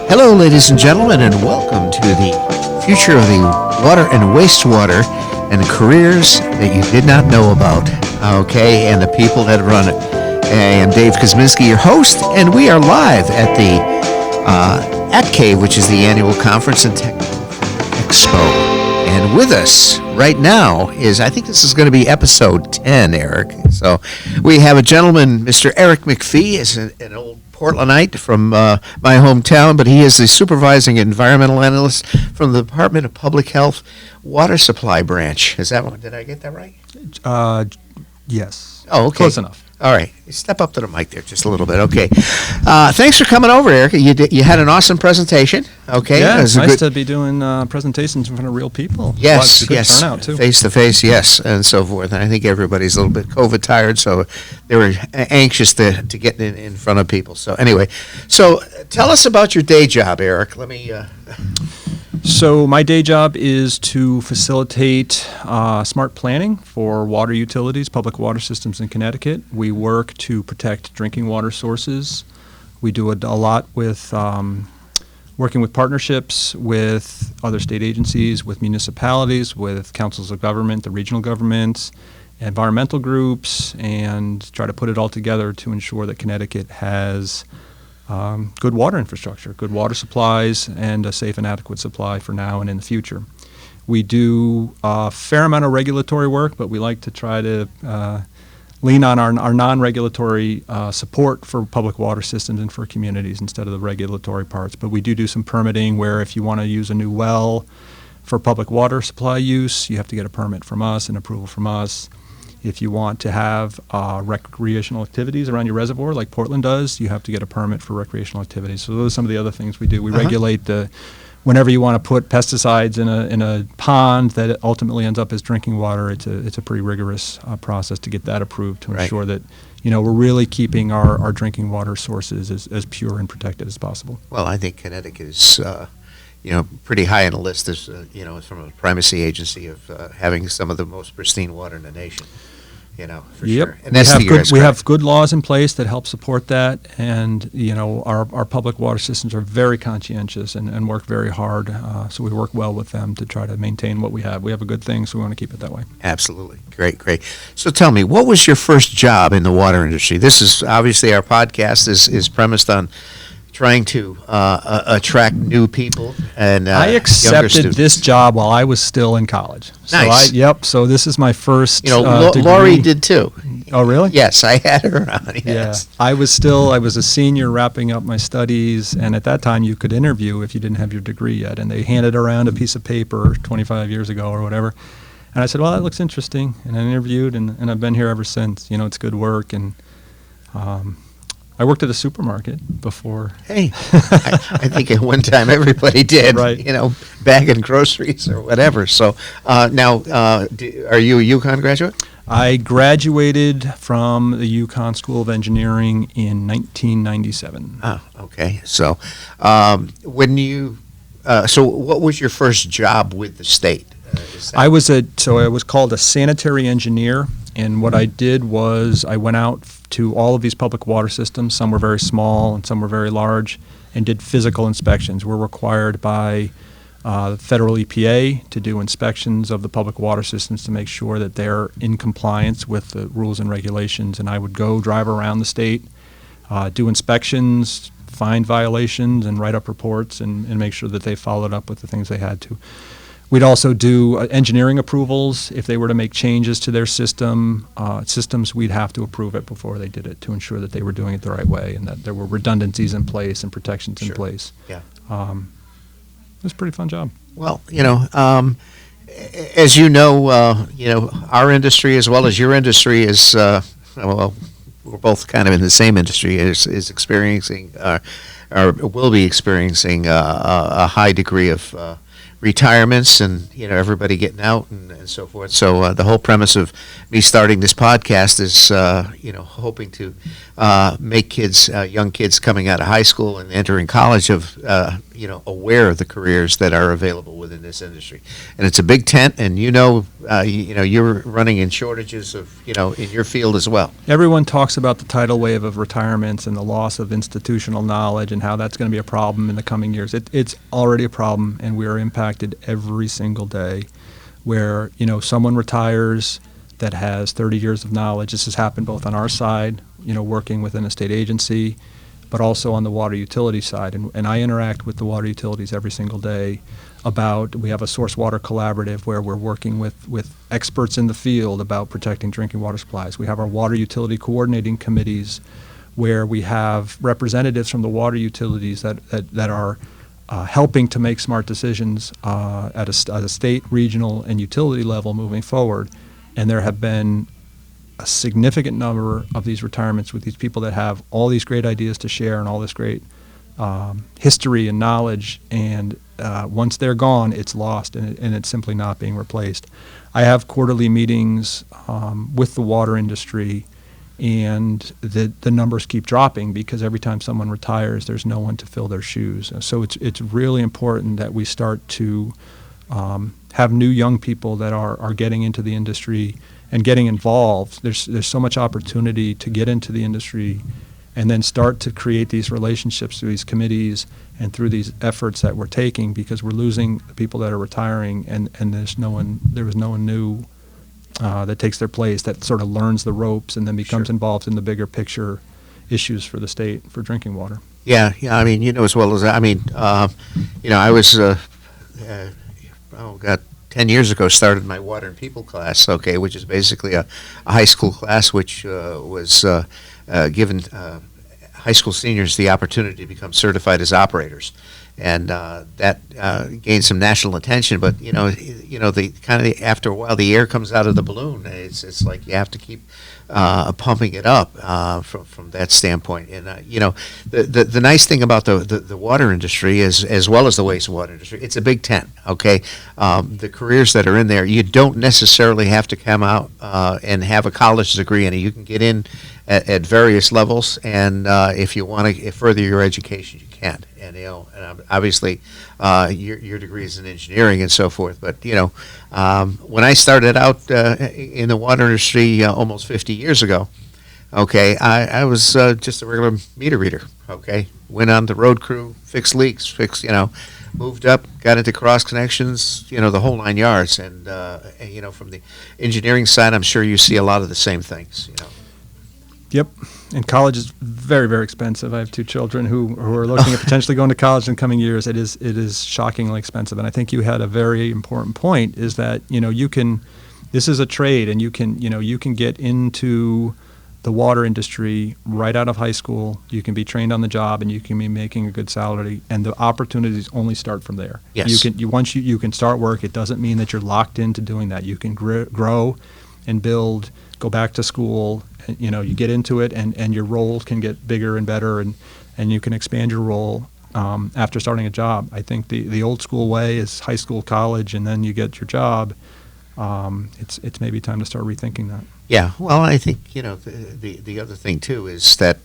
Hello, ladies and gentlemen, and welcome to the future of the water and wastewater and careers that you did not know about, okay, and the people that run it. I am Dave Kuzminski, your host, and we are live at the ATCAVE, which is the annual Conference and Technical Expo. And with us right now is, I think this is going to be episode 10, Eric. So we have a gentleman, Mr. Eric McPhee, is an old Portlandite from my hometown, but he is the supervising environmental analyst from the Department of Public Health Water Supply Branch. Is that one? Did I get that right? Yes. Oh, okay. Close enough. All right. Step up to the mic there just a little bit. Okay. Thanks for coming over, Eric. You had an awesome presentation. Okay. Yeah, it's nice to be doing presentations in front of real people. Yes, good yes. turnout, too. Face to face, yes, and so forth. And I think everybody's a little bit COVID tired, so they were anxious to get in front of people. So anyway, so tell us about your day job, Eric. Let me... So my day job is to facilitate smart planning for water utilities, public water systems in Connecticut. We work to protect drinking water sources. We do a lot with working with partnerships with other state agencies, with municipalities, with councils of government, the regional governments, environmental groups, and try to put it all together to ensure that Connecticut has good water infrastructure, good water supplies, and a safe and adequate supply for now and in the future. We do a fair amount of regulatory work, but we like to try to lean on our non-regulatory support for public water systems and for communities instead of the regulatory parts. But we do some permitting where if you want to use a new well for public water supply use, you have to get a permit from us and approval from us. If you want to have recreational activities around your reservoir, like Portland does, you have to get a permit for recreational activities. So those are some of the other things we do. We regulate whenever you want to put pesticides in a pond that ultimately ends up as drinking water. It's a pretty rigorous process to get that approved to ensure that we're really keeping our drinking water sources as pure and protected as possible. Well, I think Connecticut is pretty high on the list as from a primacy agency of having some of the most pristine water in the nation. For sure. And that's we have good laws in place that help support that, and our public water systems are very conscientious and work very hard. So we work well with them to try to maintain what we have. We have a good thing, so we want to keep it that way. Absolutely, great. So tell me, what was your first job in the water industry? This is obviously our podcast is premised on trying to attract new people and I accepted this job while I was still in college. Nice. So this is my first degree. Lori did too. Oh, really? Yes, I had her on. Yes. Yeah. I was a senior wrapping up my studies, and at that time you could interview if you didn't have your degree yet, and they handed around a piece of paper 25 years ago or whatever. And I said, well, that looks interesting, and I interviewed, and I've been here ever since. It's good work, and I worked at a supermarket before. Hey, I think at one time everybody did, right. Bagging groceries or whatever. So now, are you a UConn graduate? I graduated from the UConn School of Engineering in 1997. Oh, okay. So so what was your first job with the state? I was called a sanitary engineer, and what I did was I went out to all of these public water systems. Some were very small and some were very large, and did physical inspections. We're required by the federal EPA to do inspections of the public water systems to make sure that they're in compliance with the rules and regulations. And I would go drive around the state, do inspections, find violations, and write up reports and make sure that they followed up with the things they had to. We'd also do engineering approvals. If they were to make changes to their systems, we'd have to approve it before they did it to ensure that they were doing it the right way and that there were redundancies in place and protections in place. Yeah. It was a pretty fun job. Well, as our industry as well as your industry is, we're both kind of in the same industry, is experiencing or will be experiencing a high degree of retirements and everybody getting out and so forth. So the whole premise of me starting this podcast is hoping to make kids, young kids coming out of high school and entering college aware of the careers that are available within this industry. And it's a big tent, and you're running in shortages of in your field as well. Everyone talks about the tidal wave of retirements and the loss of institutional knowledge and how that's going to be a problem in the coming years. It's already a problem, and we are impacted every single day where someone retires that has 30 years of knowledge. This has happened both on our side, working within a state agency, but also on the water utility side. And I interact with the water utilities every single day we have a source water collaborative where we're working with experts in the field about protecting drinking water supplies. We have our water utility coordinating committees where we have representatives from the water utilities that are helping to make smart decisions at a state, regional, and utility level moving forward. And there have been a significant number of these retirements with these people that have all these great ideas to share and all this great history and knowledge, and once they're gone, it's lost, and it's simply not being replaced. I have quarterly meetings with the water industry, and the numbers keep dropping because every time someone retires, there's no one to fill their shoes. So it's really important that we start to have new young people that are getting into the industry and getting involved. There's so much opportunity to get into the industry and then start to create these relationships through these committees and through these efforts that we're taking, because we're losing the people that are retiring, and there was no one new that takes their place, that sort of learns the ropes and then becomes involved in the bigger picture issues for the state for drinking water. Yeah. I mean, as well as I was 10 years ago started my water and people class, which is basically a high school class which was given high school seniors the opportunity to become certified as operators, and that gained some national attention. But after a while, the air comes out of the balloon. It's like you have to keep pumping it up from that standpoint. And the nice thing about the water industry is, as well as the wastewater industry, it's a big tent. The careers that are in there, you don't necessarily have to come out and have a college degree in it. You can get in at various levels, and if you want to further your education, you can. And and obviously your degree is in engineering and so forth. But when I started out in the water industry almost 50 years ago, I was just a regular meter reader. Went on the road crew, fixed leaks, moved up, got into cross connections, the whole 9 yards. And from the engineering side, I'm sure you see a lot of the same things. Yep, and college is very, very expensive. I have two children who are looking at potentially going to college in the coming years. It is shockingly expensive, and I think you had a very important point. Is that this is a trade, and you can get into the water industry right out of high school. You can be trained on the job, and you can be making a good salary, and the opportunities only start from there. Yes. Once you can start work. It doesn't mean that you're locked into doing that. You can grow and build, go back to school. You get into it, and your role can get bigger and better, and you can expand your role after starting a job. I think the old school way is high school, college, and then you get your job. It's maybe time to start rethinking that. Yeah, well, I think the other thing too is that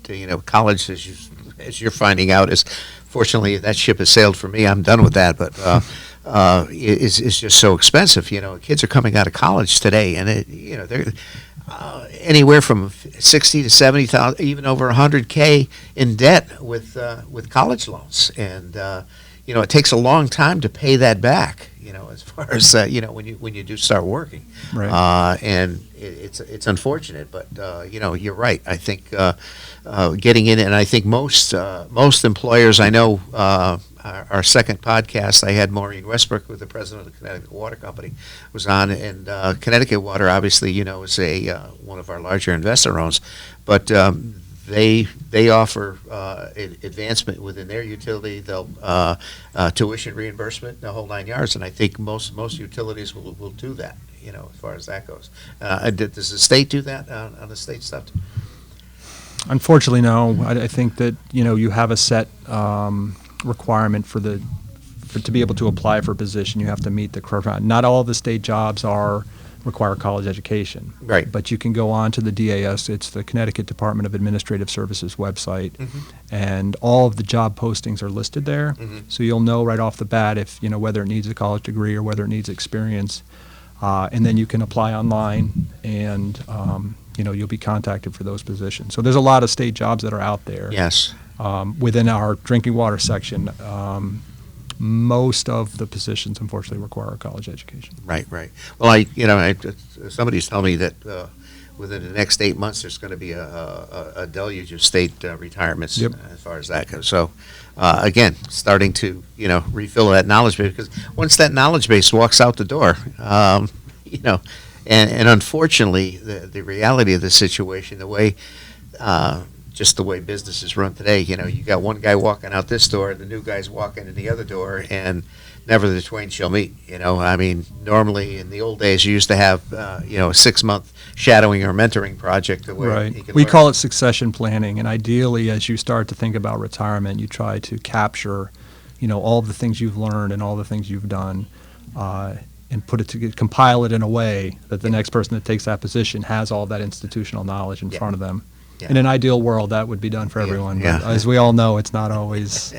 college, as you're finding out, is fortunately that ship has sailed for me. I'm done with that, but is just so expensive. Kids are coming out of college today, and they're anywhere from 60 to 70,000, even over 100K in debt with college loans, and it takes a long time to pay that back. As far as when you do start working, right. And it's unfortunate, but you're right. I think getting in, and I think most employers I know. Our second podcast, I had Maureen Westbrook, with the president of the Connecticut Water Company, was on, and Connecticut Water, obviously, is one of our larger investor owners, but they offer advancement within their utility. They'll tuition reimbursement, the whole 9 yards, and I think most utilities will do that. As far as that goes, does the state do that on the state stuff? Unfortunately, no. I think that you have a set requirement for to be able to apply for a position, you have to meet the criteria. Not all of the state jobs require college education. Right. But you can go on to the DAS, it's the Connecticut Department of Administrative Services website, and all of the job postings are listed there. So you'll know right off the bat if, whether it needs a college degree or whether it needs experience. And then you can apply online and, you'll be contacted for those positions. So there's a lot of state jobs that are out there. Yes. Within our drinking water section, most of the positions, unfortunately, require a college education. Right. Well, somebody's telling me that within the next 8 months, there's going to be a deluge of state retirements as far as that goes. So, again, starting to refill that knowledge base, because once that knowledge base walks out the door, and unfortunately, the reality of the situation, just the way business is run today, you got one guy walking out this door, the new guy's walking in the other door, and never the twain shall meet. Normally in the old days, you used to have, a 6-month shadowing or mentoring project. Right. We call it succession planning, and ideally, as you start to think about retirement, you try to capture, all the things you've learned and all the things you've done, and compile it in a way that the next person that takes that position has all that institutional knowledge in front of them. Yeah. In an ideal world, that would be done for everyone. But as we all know, it's not always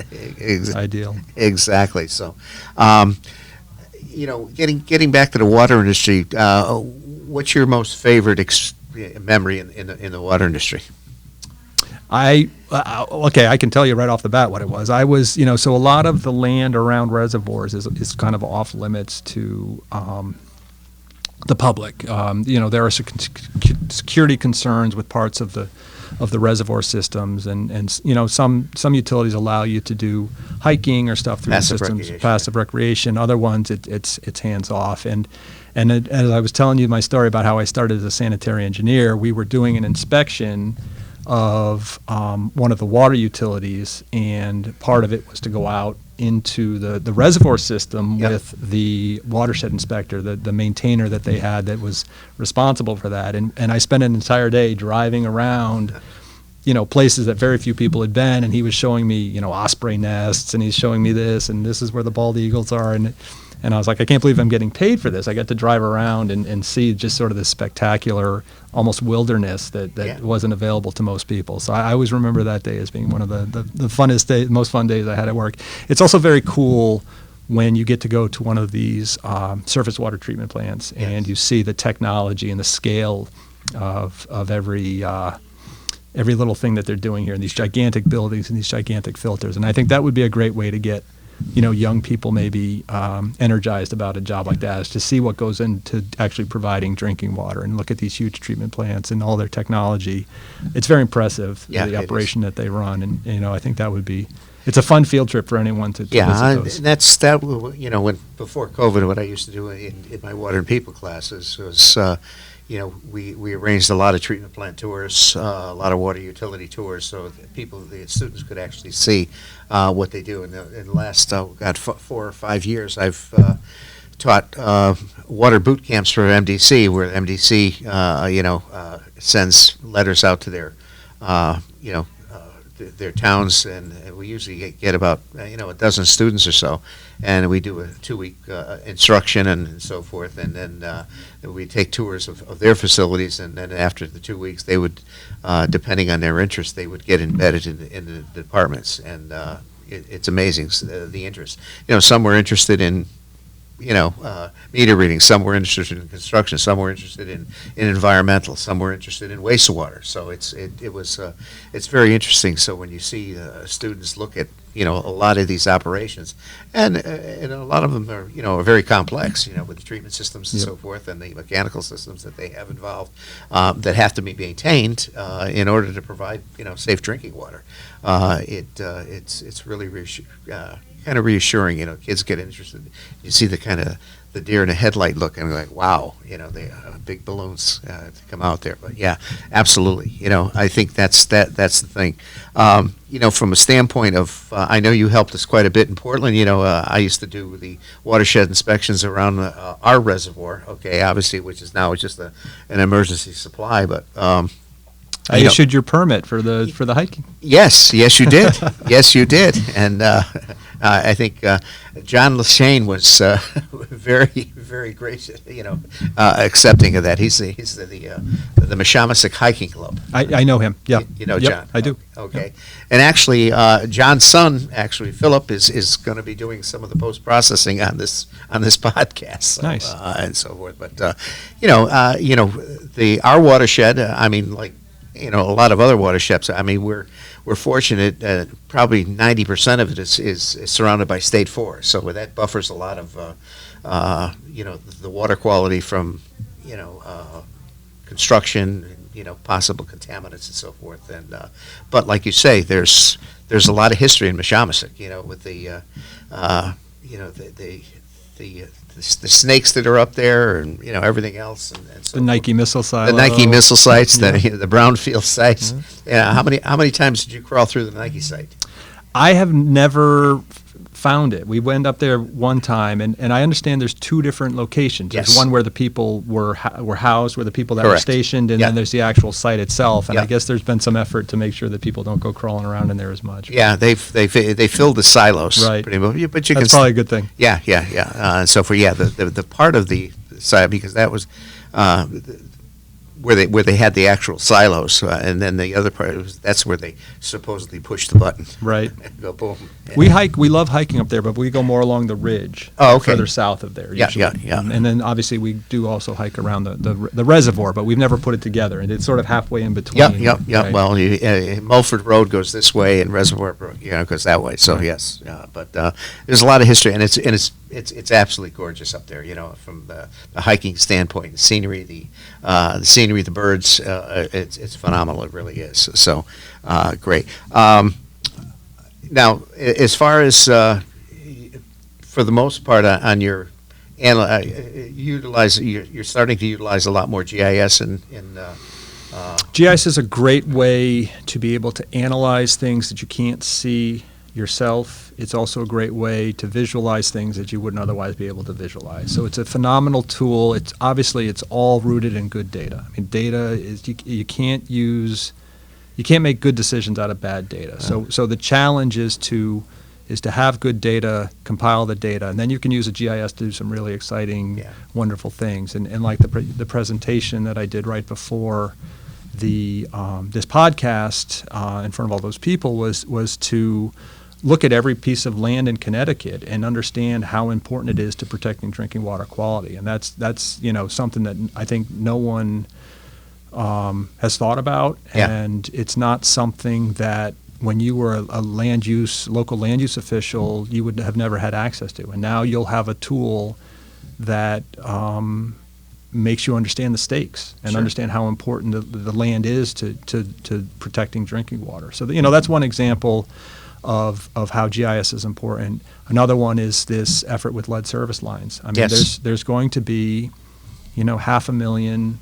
ideal. Exactly. So, getting back to the water industry, what's your most favorite memory in the water industry? I can tell you right off the bat what it was. I was, so a lot of the land around reservoirs is kind of off limits to the public. There are security concerns with parts of the reservoir systems, and some utilities allow you to do hiking or stuff through the systems, passive recreation. Other ones, it's hands off. And as I was telling you my story about how I started as a sanitary engineer, we were doing an inspection of one of the water utilities, and part of it was to go out into the reservoir system with the watershed inspector, the maintainer that they had that was responsible for that. And I spent an entire day driving around, places that very few people had been, and he was showing me, osprey nests, and he's showing me this, and this is where the bald eagles are. And I was like, I can't believe I'm getting paid for this. I got to drive around and see just sort of this spectacular, almost wilderness that wasn't available to most people. So I always remember that day as being one of the funnest days, most fun days I had at work. It's also very cool when you get to go to one of these surface water treatment plants and you see the technology and the scale of every little thing that they're doing here in these gigantic buildings and these gigantic filters. And I think that would be a great way to get young people maybe energized about a job like that, is to see what goes into actually providing drinking water and look at these huge treatment plants and all their technology. It's very impressive, the operation that they run, and I think that would be. It's a fun field trip for anyone to visit those. And that's that. When before COVID, what I used to do in my water and people classes was. We arranged a lot of treatment plant tours, a lot of water utility tours, so the students could actually see what they do. In the last 4 or 5 years, I've taught water boot camps for MDC, where MDC, sends letters out to their towns, and we usually get about a dozen students or so, and we do a 2-week instruction and so forth, and then we take tours of their facilities, and then after the 2 weeks, they would, depending on their interest, they would get embedded in the departments, and it's amazing the interest. Some were interested in meter reading. Some were interested in construction. Some were interested in environmental. Some were interested in wastewater. So it's very interesting. So when you see students look at a lot of these operations, and a lot of them are very complex. With the treatment systems and so forth, and the mechanical systems that they have involved that have to be maintained in order to provide safe drinking water. It's really kind of reassuring. Kids get interested. You see the kind of the deer in a headlight look, and like, wow, they big balloons to come out there. But yeah, absolutely. I think that's the thing. From a standpoint of, I know you helped us quite a bit in Portland. I used to do the watershed inspections around our reservoir. Okay, obviously, which is now just an emergency supply, but. I issued your permit for the hiking. Yes, you did. Yes, you did. And I think John Lashane was very, very gracious, accepting of that. He's the Meshamasik Hiking Club. I know him. Yeah. You know Yep, John? I do. Okay. Yep. And actually, John's son, Philip, is going to be doing some of the post-processing on this podcast. So, Nice. And so forth. But, our watershed, a lot of other watersheds, we're fortunate. Probably 90% of it is surrounded by state forest, so that buffers a lot of, the water quality from, construction, possible contaminants and so forth. And but like you say, there's a lot of history in Meshamasik, with the snakes that are up there, and everything else, and so The Nike missile silo. the Nike missile sites, Yeah. the brownfield sites. Yeah, how many times did you crawl through the Nike site? I have never found it. We went up there one time, and I understand there's two different locations. Yes. There's one where the people were housed, where the people that were Correct. stationed, and Yeah. then there's the actual site itself. And Yeah. I guess there's been some effort to make sure that people don't go crawling around in there as much. Yeah, they filled the silos, Right. pretty much. But you That's can probably a good thing. Yeah. And so for the part of the site, because that was where they had the actual silos, and then the other part that's where they supposedly pushed the button. Right. And go boom. We love hiking up there, but we go more along the ridge. Oh, okay. Further south of there. Yeah, Usually. yeah. And then obviously we do also hike around the reservoir, but we've never put it together, and it's sort of halfway in between. Yep. Right? Well, Mulford Road goes this way, and Reservoir goes that way. So yes, but there's a lot of history, and it's absolutely gorgeous up there. From the hiking standpoint, the scenery, the birds. It's phenomenal. It really is. So great. Now, as far as for the most part on your you're starting to utilize a lot more GIS GIS is a great way to be able to analyze things that you can't see yourself. It's also a great way to visualize things that you wouldn't otherwise be able to visualize. So it's a phenomenal tool. It's all rooted in good data. I mean, data is you can't make good decisions out of bad data. So the challenge is to have good data, compile the data, and then you can use a GIS to do some really exciting, wonderful things. And like the presentation that I did right before this podcast in front of all those people was to look at every piece of land in Connecticut and understand how important it is to protecting drinking water quality. And that's something that I think no one has thought about, and it's not something that when you were a local land use official, you would have never had access to. And now you'll have a tool that makes you understand the stakes and understand how important the land is to protecting drinking water. So that's one example of how GIS is important. Another one is this effort with lead service lines. I mean, there's going to be 500,000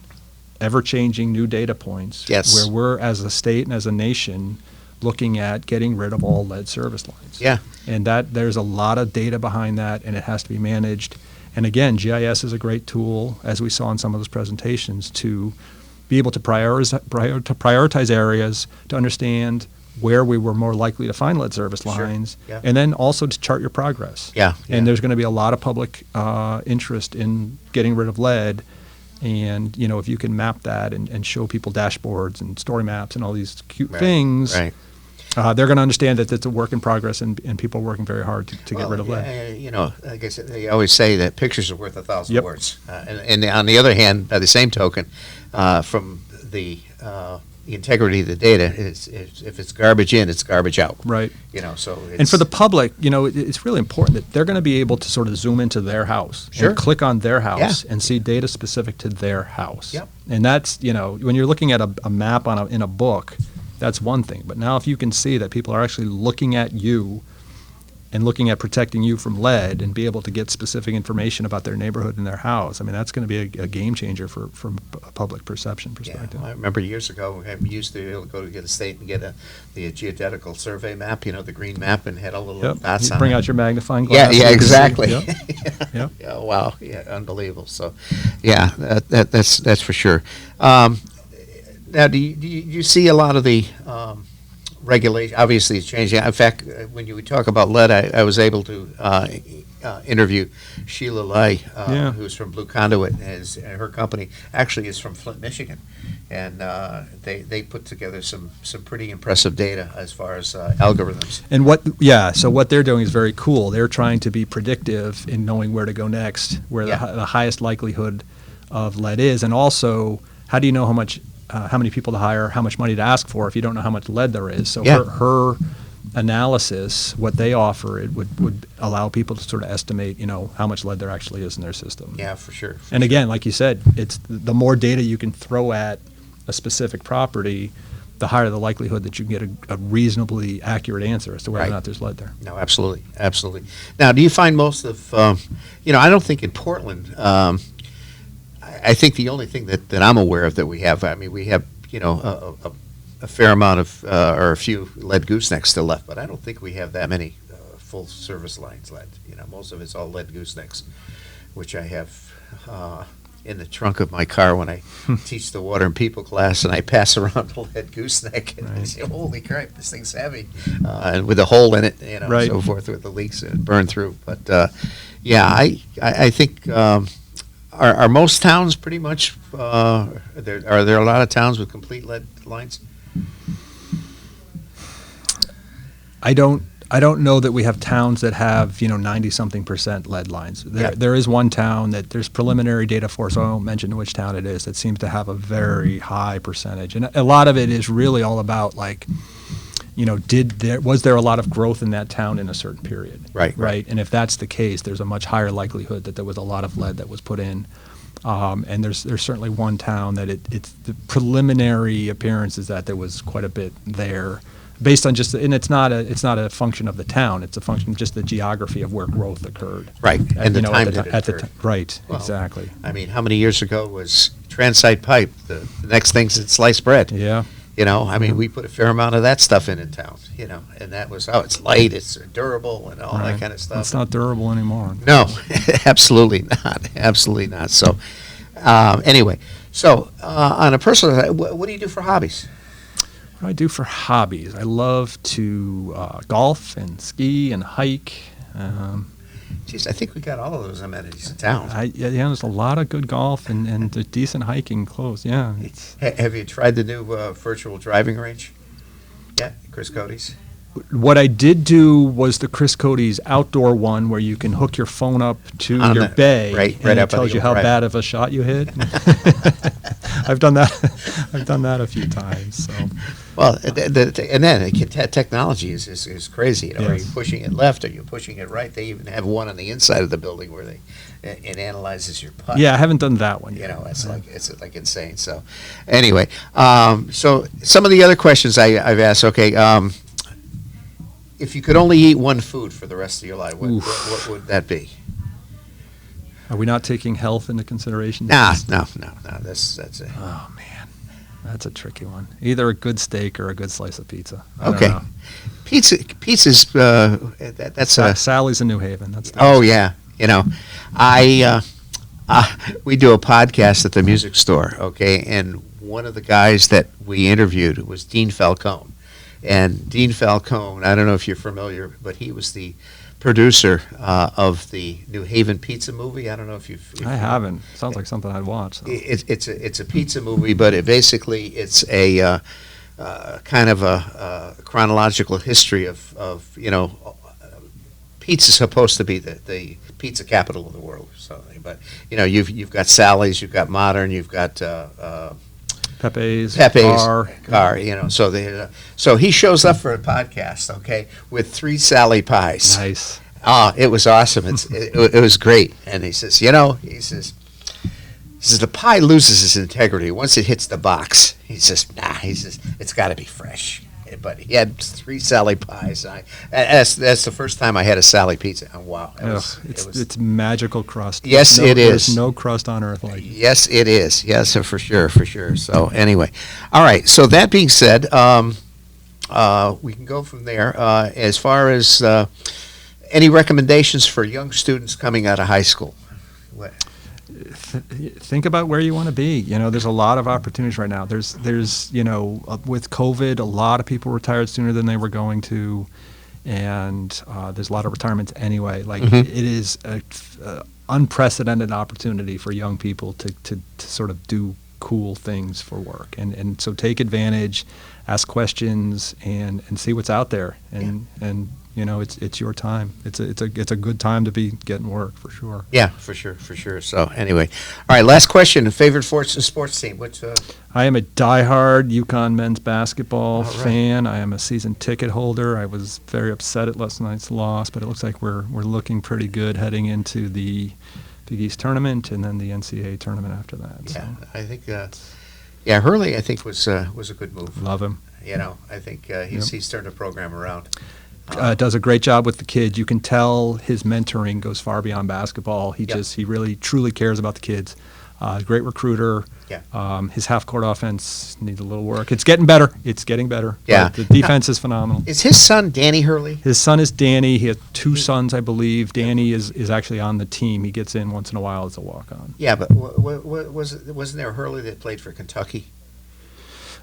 ever-changing new data points where we're, as a state and as a nation, looking at getting rid of all lead service lines. Yeah. And there's a lot of data behind that, and it has to be managed. And again, GIS is a great tool, as we saw in some of those presentations, to be able to prioritize areas, to understand where we were more likely to find lead service lines, and then also to chart your progress. And there's going to be a lot of public interest in getting rid of lead. And, if you can map that and show people dashboards and story maps and all these cute things, they're going to understand that it's a work in progress and people are working very hard to get rid of lead. Like I said, they always say that pictures are worth 1,000 words. And on the other hand, by the same token, from the integrity of the data, if it's garbage in, it's garbage out. Right. So and for the public, it's really important that they're going to be able to sort of zoom into their house and click on their house and see data specific to their house. And that's, when you're looking at a map in a book, that's one thing. But now if you can see that people are actually looking at you and looking at protecting you from lead and be able to get specific information about their neighborhood and their house, I mean, that's going to be a game changer from a public perception perspective. I remember years ago, we used to be able to go to get a state and get the geodetical survey map, the green map, and had all the little dots on it. Bring out your magnifying glass. Yeah, exactly. Yep. Yeah, wow, unbelievable. So, that's for sure. Now, do you see a lot of the regulation, obviously it's changing. In fact, when you talk about lead, I was able to interview Sheila Lai, who's from Blue Conduit, and her company actually is from Flint, Michigan. And they put together some pretty impressive data as far as algorithms. And so what they're doing is very cool. They're trying to be predictive in knowing where to go next, where the highest likelihood of lead is, and also how do you know how many people to hire, how much money to ask for if you don't know how much lead there is. So her analysis, what they offer, it would allow people to sort of estimate, how much lead there actually is in their system. Yeah, for sure. And again, like you said, it's the more data you can throw at a specific property, the higher the likelihood that you can get a reasonably accurate answer as to whether or not there's lead there. No, absolutely. Now, do you find most of, I don't think in Portland, I think the only thing that I'm aware of that we have, we have, a fair amount of, or a few lead goosenecks still left, but I don't think we have that many full service lines left. Most of it's all lead goosenecks, which I have in the trunk of my car when I teach the water and people class, and I pass around a lead gooseneck, and I say, holy crap, this thing's heavy, and with a hole in it, so forth, with the leaks and burn through. But I think. Are most towns pretty much? Are there a lot of towns with complete lead lines? I don't know that we have towns that have 90-something% lead lines. There is one town that there's preliminary data for, so I won't mention which town it is, that seems to have a very high percentage, and a lot of it is really all about was there a lot of growth in that town in a certain period? Right. And if that's the case, there's a much higher likelihood that there was a lot of lead that was put in. And there's certainly one town that it's the preliminary appearance is that there was quite a bit there, based on and it's not a function of the town. It's a function of just the geography of where growth occurred. Right. And the time that it occurred. Right. Well, exactly. How many years ago was transite pipe? The next thing's sliced bread. Yeah. We put a fair amount of that stuff in town, and that was, it's light, it's durable, and all that kind of stuff. It's not durable anymore. No, absolutely not. So, anyway, on a personal side, what do you do for hobbies? What do I do for hobbies? I love to golf and ski and hike. Geez, I think we got all of those amenities in town. There's a lot of good golf and decent hiking close. Yeah. Have you tried the new virtual driving range? Yeah, Chris Cody's. What I did do was the Chris Cody's outdoor one, where you can hook your phone up to your bay, and it tells you how bad of a shot you hit. I've done that a few times. So. Well, and then technology is crazy. Are you pushing it left? Are you pushing it right? They even have one on the inside of the building where it analyzes your putt. Yeah, I haven't done that one yet. It's like insane. So, anyway, so some of the other questions I've asked. Okay, if you could only eat one food for the rest of your life, what would that be? Are we not taking health into consideration? No. That's it. Oh man, that's a tricky one. Either a good steak or a good slice of pizza. Okay, pizza's that's Sally's in New Haven. Yeah. We do a podcast at the music store. Okay, and one of the guys that we interviewed was Dean Falcone. And Dean Falcone, I don't know if you're familiar, but he was the producer of the New Haven pizza movie. I don't know if I haven't. Sounds like something I'd watch. So. It's a pizza movie, but it's a kind of a chronological history of pizza's supposed to be the pizza capital of the world or something. But you've got Sally's, you've got Modern, you've got Pepe's car. So he shows up for a podcast, okay, with 3 Sally pies. Nice. It was awesome. It was great. And he says, he says the pie loses its integrity once it hits the box. He says, it's got to be fresh. But he had 3 Sally pies. That's the first time I had a Sally pizza. And wow, it's magical crust. Yes, it is. There's no crust on earth like it. Yes, it is. Yes, for sure. So anyway, all right. So that being said, we can go from there. As far as any recommendations for young students coming out of high school? think about where you want to be. There's a lot of opportunities right now. There's with COVID, a lot of people retired sooner than they were going to, and there's a lot of retirements anyway. Like Mm-hmm. it is a unprecedented opportunity for young people to sort of do cool things for work, and so take advantage, ask questions, and see what's out there, and it's your time. It's a good time to be getting work for sure. Yeah, for sure. So anyway, all right. Last question: favorite sports team? Which? I am a diehard UConn men's basketball All right. fan. I am a season ticket holder. I was very upset at last night's loss, but it looks like we're looking pretty good heading into the Big East tournament and then the NCAA tournament after that. Yeah, So I think. Hurley, I think was a good move. love him. I think he's turned the program around. Does a great job with the kids. You can tell his mentoring goes far beyond basketball. He really truly cares about the kids. Great recruiter. Yeah. His half-court offense needs a little work. It's getting better. Yeah. But the defense is phenomenal. Is his son Danny Hurley? His son is Danny. He has two sons, I believe. Danny is actually on the team. He gets in once in a while as a walk-on. Yeah, but wasn't there a Hurley that played for Kentucky?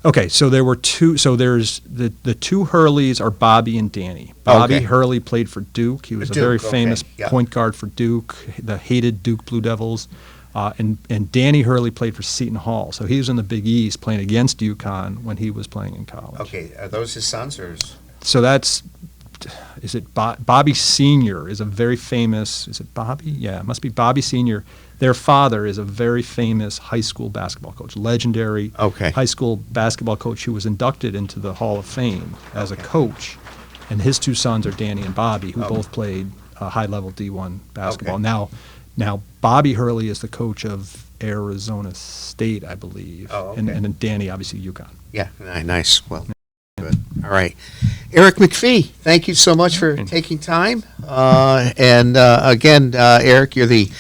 Okay, so there were two. So there's the two Hurleys are Bobby and Danny. Bobby Okay. Hurley played for Duke. He was a Duke, very okay, famous yeah. point guard for Duke, the hated Duke Blue Devils. And Danny Hurley played for Seton Hall. So he was in the Big East playing against UConn when he was playing in college. Okay, are those his sons or? So Bobby Sr. is a very famous, is it Bobby? Yeah, it must be Bobby Sr. Their father is a very famous high school basketball coach, legendary high school basketball coach who was inducted into the Hall of Fame as a coach. And his two sons are Danny and Bobby, who both played high-level D1 basketball. Okay. Now Bobby Hurley is the coach of Arizona State, I believe. Oh, okay. And then Danny, obviously, UConn. Yeah, nice. Well, good. All right. Eric McPhee, thank you so much for taking time. Again, Eric, you're the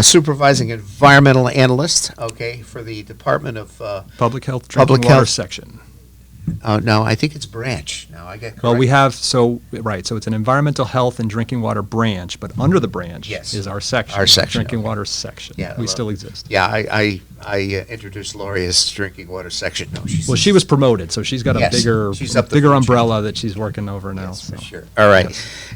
supervising environmental analyst, for the Department of Public Health Drinking Water section. No, I think it's branch. No, I get correct. Well, we have, so it's an environmental health and drinking water branch, but under the branch is our section. Our section, Drinking okay. water section. Yeah, we still exist. Yeah, I introduced Lori as drinking water section. No, she was promoted, so she's got a bigger she's up the bigger food umbrella that she's working over now. Yes, so. for sure. All right.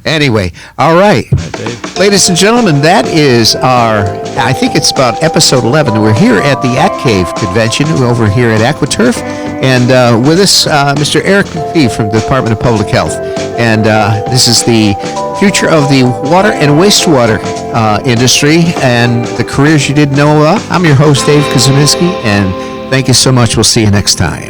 Anyway, all right. Dave. Ladies and gentlemen, that is I think it's about episode 11. We're here at the AtCave convention over here at AquaTurf. And with us, Mr. Eric McPhee from the Department of Public Health. And this is the future of the water and wastewater industry and the careers you didn't know about. I'm your host, Dave Kuzminski, and thank you so much. We'll see you next time.